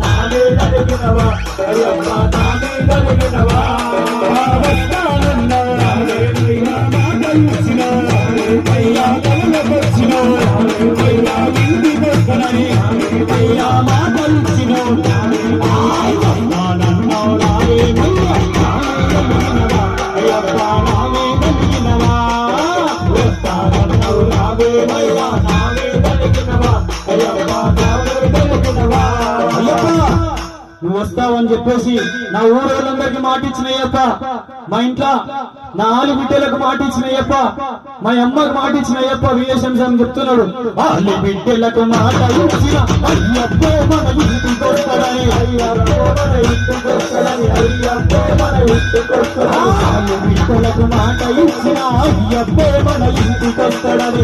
నానే కలిగినవా అయ్యప్ప నానే కలిగినవా వస్తానన్నా మాటలిచ్చిన అయ్యా కలగొచ్చిన అయ్యా ఇంటికొస్తనని అయ్యా మాటలిచ్చిన వస్తానన్నా నానే కలిగినవా అయ్యప్ప నానే కలిగినవా వస్తానన్నా నానే అయ్యా నానే కలిగినవా అయ్యప్ప నానే కలిగినవా నువ్వు వస్తావని చెప్పేసి నా ఊరోళ్ళందరికీ మాట ఇచ్చినయ్యప్ప మా ఇంట్లో నా ఆలు బిడ్డలకు మాట ఇచ్చినయ్యప్ప మా అమ్మకు మాట ఇచ్చినయ్యప్ప విఎస్ఎం చెప్తున్నాడు ఆలు బిడ్డలకు మాట ఇచ్చిన అయ్యప్పో మన ఇంటికి వస్తాడని అయ్యప్పో మన ఇంటికి వస్తాడని అయ్యప్పో మన ఇంటికి వస్తాడని ఆలు బిడ్డలకు మాట ఇచ్చిన అయ్యప్పో మన ఇంటికి వస్తాడని